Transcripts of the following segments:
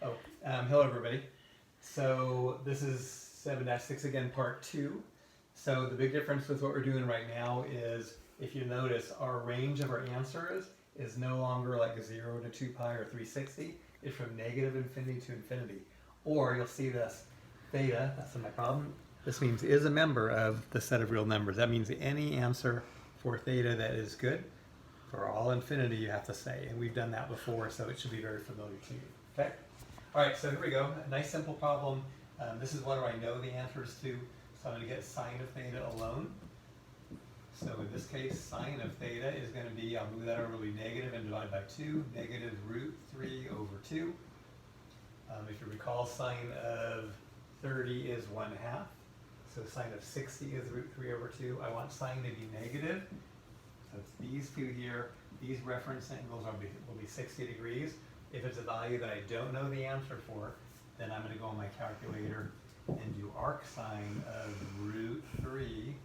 Hello everybody. So this is 7-6 again, part 2. So the big difference with what we're doing right now is, if you notice, our range of our answers is no longer like 0 to 2 pi or 360. It's from negative infinity to infinity. Or you'll see this, theta, that's my problem. This means is a member of the set of real numbers. That means any answer for theta that is good, for all infinity you have to say. And we've done that before, so it should be very familiar to you. Okay? All right, so here we go. A nice simple problem. This is one where I know the answers to, so I'm going to get sine of theta alone. So in this case, sine of theta is going to be, I'll move that over to be negative and divide by 2, negative root 3 over 2. If you recall, sine of 30 is 1/2. So sine of 60 is root 3 over 2. I want sine to be negative. So it's these two here. These reference angles will be 60 degrees. If it's a value that I don't know the answer for, then I'm going to go on my calculator and do arc sine of root 3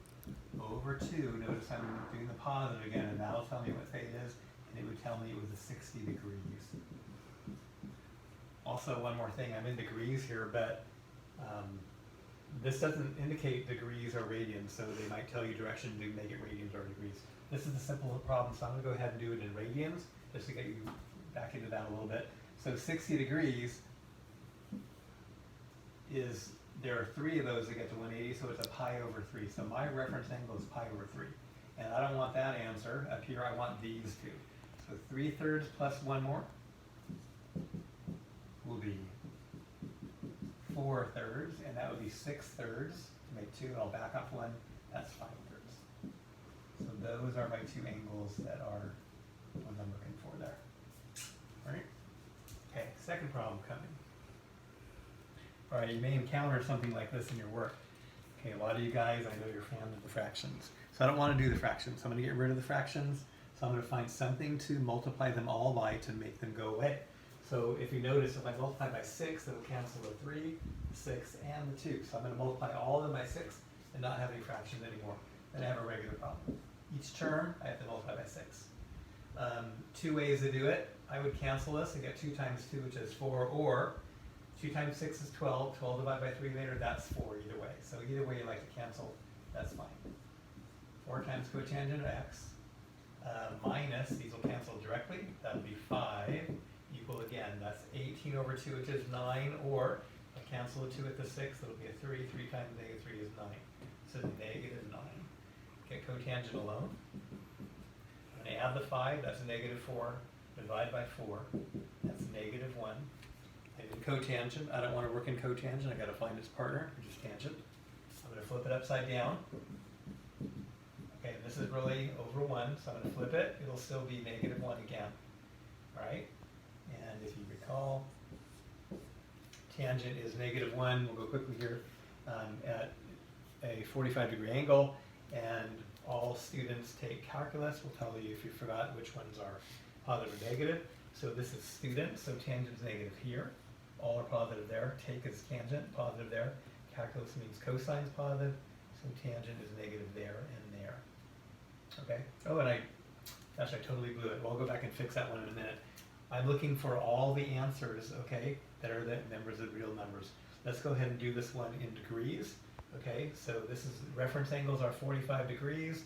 over 2. Notice I'm doing the positive again, and that'll tell me what theta is, and it would tell me it was a 60 degrees. Also, one more thing, I'm in degrees here, but this doesn't indicate degrees or radians, so they might tell you direction to make it radians or degrees. This is a simple problem, so I'm going to go ahead and do it in radians, just to get you back into that a little bit. So 60 degrees is, there are 3 of those that get to 180, so it's a pi over 3. So my reference angle is pi over 3. And I don't want that answer. Up here I want these two. So 3/3 plus 1 more will be 4/3, and that would be 6/3. To make 2, I'll back off 1, that's 5/3. So those are my 2 angles that are what I'm looking for there. Alright? Okay, second problem coming. Alright, you may encounter something like this in your work. Okay, a lot of you guys, I know you're fans of the fractions. So I don't want to do the fractions. So I'm going to get rid of the fractions. So I'm going to find something to multiply them all by to make them go away. So if you notice, if I multiply by 6, it'll cancel the 3, the 6, and the 2. So I'm going to multiply all of them by 6 and not have any fractions anymore. Then I have a regular problem. Each term, I have to multiply by 6. 2 ways to do it. I would cancel this and get 2 times 2, which is 4, or 2 times 6 is 12. 12 divided by 3 later, that's 4 either way. So either way you like to cancel, that's fine. 4 times cotangent of x minus, these will cancel directly. That would be 5 equal again. That's 18 over 2, which is 9, or I cancel the 2 at the 6, it'll be a 3. 3 times negative 3 is 9. So negative 9. Get cotangent alone. When I add the 5, that's a negative 4. Divide by 4, that's negative 1. I did cotangent. I don't want to work in cotangent. I got to find its partner, which is tangent. I'm going to flip it upside down. Okay, this is really over 1, so I'm going to flip it. It'll still be negative 1 again. All right? And if you recall, tangent is negative 1. We'll go quickly here. At a 45-degree angle, and all students take calculus. Will tell you if you forgot which ones are positive or negative. So this is student, so tangent is negative here. All are positive there. Take is tangent, positive there. Calculus means cosine is positive, so tangent is negative there and there. Okay? Oh, and I totally blew it. Well, I'll go back and fix that one in a minute. I'm looking for all the answers, okay, that are the members of real numbers. Let's go ahead and do this one in degrees. Okay, so this is, reference angles are 45 degrees.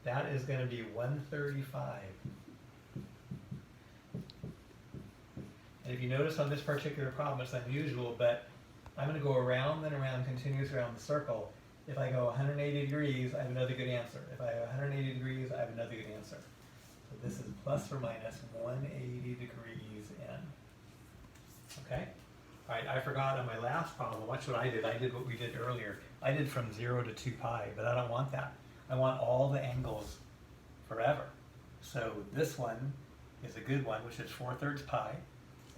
That is going to be 135. And if you notice on this particular problem, it's unusual, but I'm going to go around and around, continuous around the circle. If I go 180 degrees, I have another good answer. If I go 180 degrees, I have another good answer. So this is plus or minus 180 degrees in. Okay? All right, I forgot on my last problem, watch what I did. I did what we did earlier. I did from 0 to 2 pi, but I don't want that. I want all the angles forever. So this one is a good one, which is 4/3 pi.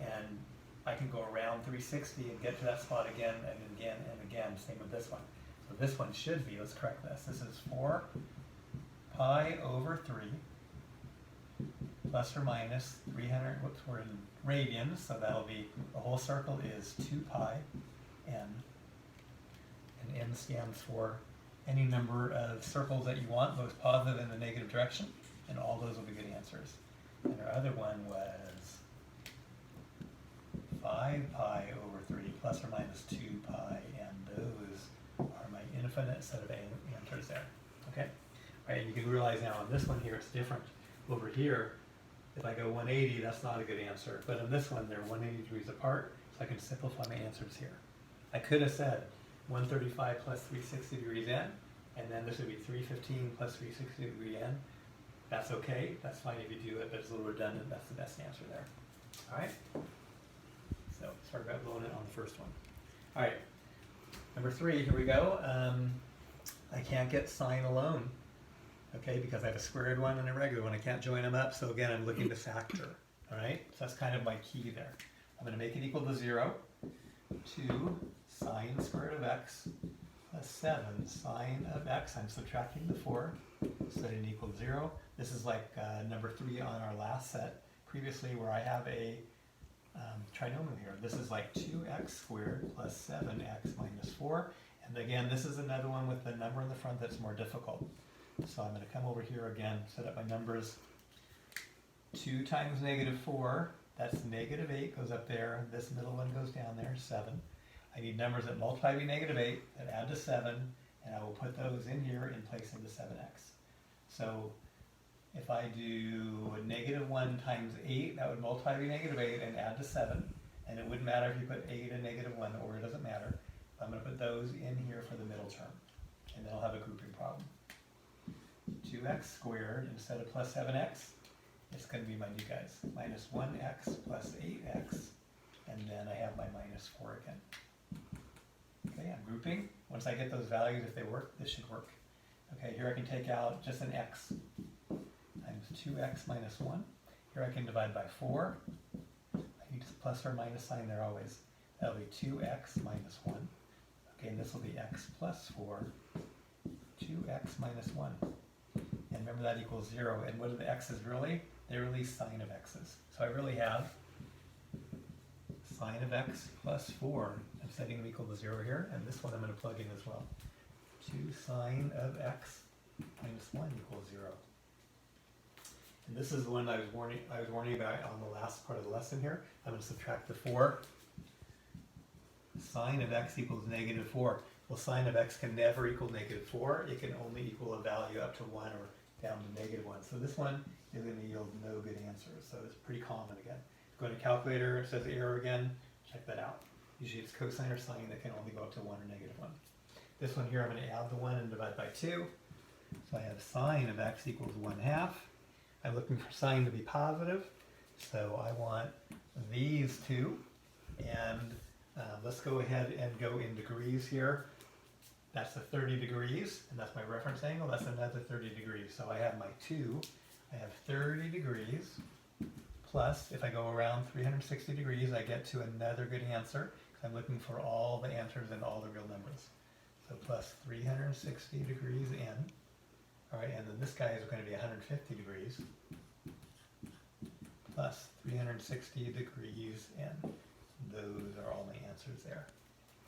And I can go around 360 and get to that spot again and again and again. Same with this one. So this one should be, let's correct this. This is 4 pi over 3 plus or minus 300, whoops, we're in radians, so that'll be, the whole circle is 2 pi n. And n stands for any number of circles that you want, both positive and the negative direction, and all those will be good answers. And our other one was 5 5 pi over 3 plus or minus 2 pi, and those are my infinite set of answers there. Okay? All right, and you can realize now on this one here it's different. Over here, if I go 180, that's not a good answer. But in this one, they're 180 degrees apart, so I can simplify my answers here. I could have said 135 plus 360 degrees in, and then this would be 315 plus 360 degree in. That's okay, that's fine if you do it, but it's a little redundant. That's the best answer there. All right? So, sorry about blowing it on the first one. All right, number 3, here we go. I can't get sine alone, okay, because I have a squared one and a regular one. I can't join them up, so again, I'm looking to factor. All right, so that's kind of my key there. I'm going to make it equal to 0. 2 sine square root of x plus 7 sine of x. I'm subtracting the 4, setting equal to 0. This is like number 3 on our last set previously, where I have a trinomial here. This is like 2x squared plus 7x minus 4. And again, this is another one with the number in the front that's more difficult. So I'm going to come over here again, set up my numbers. 2 times negative 4, that's negative 8, goes up there. This middle one goes down there, 7. I need numbers that multiply by negative 8, that add to 7, and I will put those in here in place of the 7x. So if I do negative 1 times 8, that would multiply by negative 8 and add to 7. And it wouldn't matter if you put 8 and negative 1, or it doesn't matter. I'm going to put those in here for the middle term, and then I'll have a grouping problem. 2x squared instead of plus 7x, it's going to be my new guys. Minus 1x plus 8x, and then I have my minus 4 again. Okay, I'm grouping. Once I get those values, if they work, this should work. Okay, here I can take out just an x times 2x minus 1. Here I can divide by 4. I need a plus or minus sign there always. That'll be 2x minus 1. Okay, and this will be x plus 4, 2x minus 1. And remember that equals 0. And what are the x's really? They're really sine of x's. So I really have sine of x plus 4. I'm setting them equal to 0 here. And this one I'm going to plug in as well. 2 sine of x minus 1 equals 0. And this is the one I was warning about on the last part of the lesson here. I'm going to subtract the 4. Sine of x equals negative 4. Well, sine of x can never equal negative 4. It can only equal a value up to 1 or down to negative 1. So this one is going to yield no good answers. So it's pretty common again. Go to calculator, it says error again. Check that out. Usually it's cosine or sine that can only go up to 1 or negative 1. This one here, I'm going to add the 1 and divide by 2. So I have sine of x equals 1/2. I'm looking for sine to be positive. So I want these two. And let's go ahead and go in degrees here. That's the 30 degrees, and that's my reference angle. That's another 30 degrees. So I have my 2. I have 30 degrees. Plus, if I go around 360 degrees, I get to another good answer, because I'm looking for all the answers and all the real numbers. So plus 360 degrees in. All right, and then this guy is going to be 150 degrees. Plus 360 degrees in. Those are all my answers there.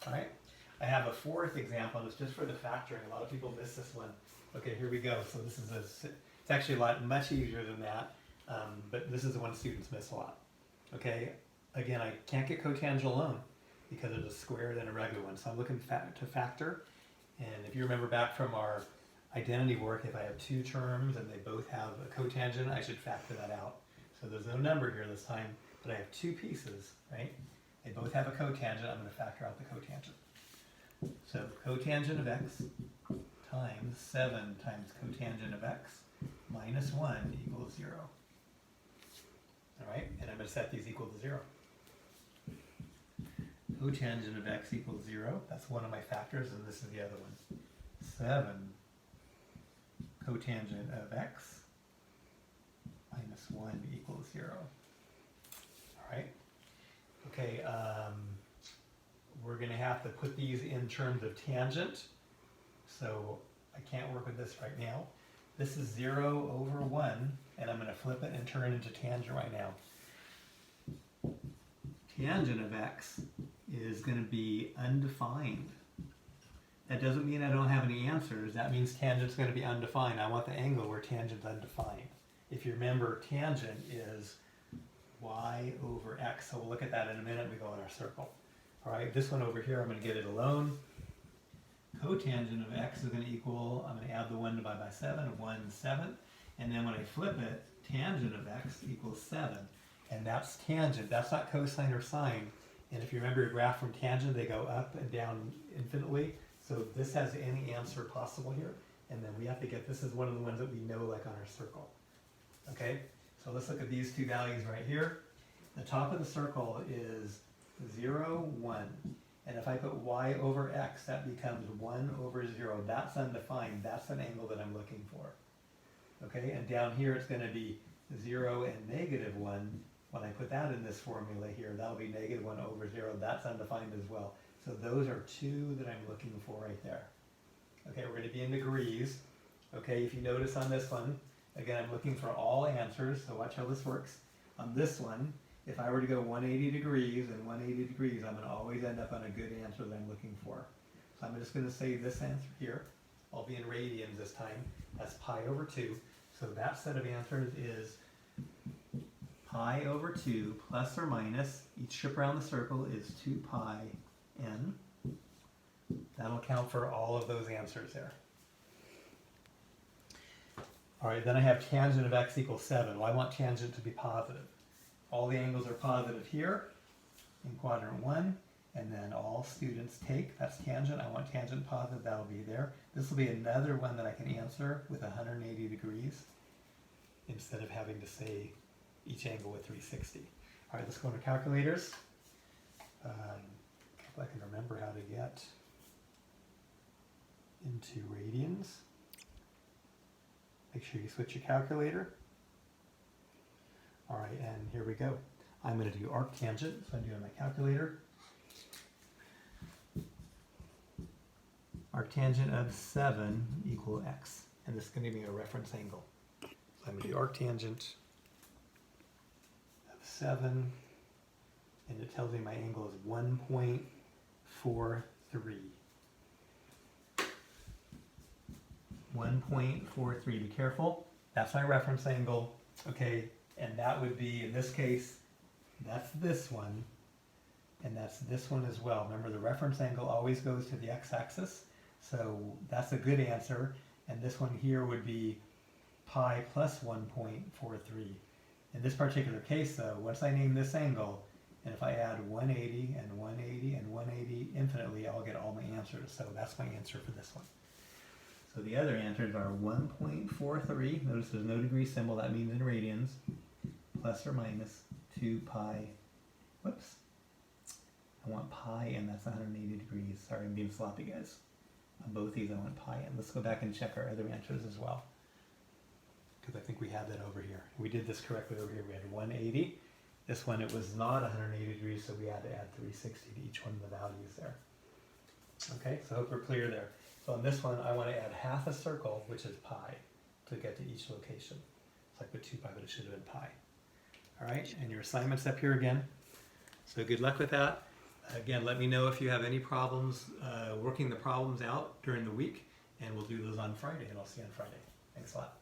All right, I have a fourth example, and it's just for the factoring. A lot of people miss this one. Okay, here we go. So this is it's actually much easier than that, but this is the one students miss a lot. Okay, again, I can't get cotangent alone because it's a squared and a regular one. So I'm looking to factor, and if you remember back from our identity work, if I have 2 terms and they both have a cotangent, I should factor that out. So there's no number here this time, but I have 2 pieces, right? They both have a cotangent. I'm going to factor out the cotangent. So cotangent of x times 7 times cotangent of x minus 1 equals 0. All right, and I'm going to set these equal to 0. Cotangent of x equals 0. That's one of my factors, and this is the other one. 7 cotangent of x minus 1 equals 0. All right. Okay, we're going to have to put these in terms of tangent, so I can't work with this right now. This is 0 over 1, and I'm going to flip it and turn it into tangent right now. Tangent of x is going to be undefined. That doesn't mean I don't have any answers. That means tangent's going to be undefined. I want the angle where tangent's undefined. If you remember, tangent is y over x. So we'll look at that in a minute. We go in our circle. All right, this one over here, I'm going to get it alone. Cotangent of x is going to equal, I'm going to add the 1 divided by 7, 1/7. And then when I flip it, tangent of x equals 7. And that's tangent. That's not cosine or sine. And if you remember your graph from tangent, they go up and down infinitely. So this has any answer possible here. And then we have to get, this is one of the ones that we know like on our circle. Okay, so let's look at these two values right here. The top of the circle is 0, 1. And if I put y over x, that becomes 1 over 0. That's undefined. That's an angle that I'm looking for. Okay, and down here it's going to be 0 and negative 1. When I put that in this formula here, that'll be negative 1 over 0. That's undefined as well. So those are two that I'm looking for right there. Okay, we're going to be in degrees. Okay, if you notice on this one, again, I'm looking for all answers, so watch how this works. On this one, if I were to go 180 degrees and 180 degrees, I'm going to always end up on a good answer that I'm looking for. So I'm just going to say this answer here, I'll be in radians this time, that's pi over 2. So that set of answers is pi over 2 plus or minus, each trip around the circle is 2 pi n. That'll count for all of those answers there. All right, then I have tangent of x equals 7. Well, I want tangent to be positive. All the angles are positive here in quadrant 1, and then all students take, that's tangent. I want tangent positive, that'll be there. This will be another one that I can answer with 180 degrees instead of having to say each angle with 360. All right, let's go into calculators. If I can remember how to get into radians. Make sure you switch your calculator. All right, and here we go. I'm going to do arctangent, so I'm doing my calculator. Arctangent of 7 equal x, and this is going to give me a reference angle. So I'm going to do arctangent of 7, and it tells me my angle is 1.43. 1.43, be careful. That's my reference angle, okay? And that would be, in this case, that's this one, and that's this one as well. Remember, the reference angle always goes to the x-axis, so that's a good answer. And this one here would be pi plus 1.43. In this particular case, though, once I name this angle, and if I add 180 and 180 and 180 infinitely, I'll get all my answers. So that's my answer for this one. So the other answers are 1.43, notice there's no degree symbol, that means in radians, plus or minus 2 pi, whoops, I want pi and that's 180 degrees. Sorry, I'm being sloppy, guys. On both these I want pi and let's go back and check our other answers as well. Because I think we have that over here. We did this correctly over here, we had 180. This one, it was not 180 degrees, so we had to add 360 to each one of the values there. Okay, so I hope we're clear there. So on this one, I want to add half a circle, which is pi, to get to each location. It's like with 2 pi, but it should have been pi. All right, and your assignment's up here again. So good luck with that. Again, let me know if you have any problems working the problems out during the week, and we'll do those on Friday, and I'll see you on Friday. Thanks a lot.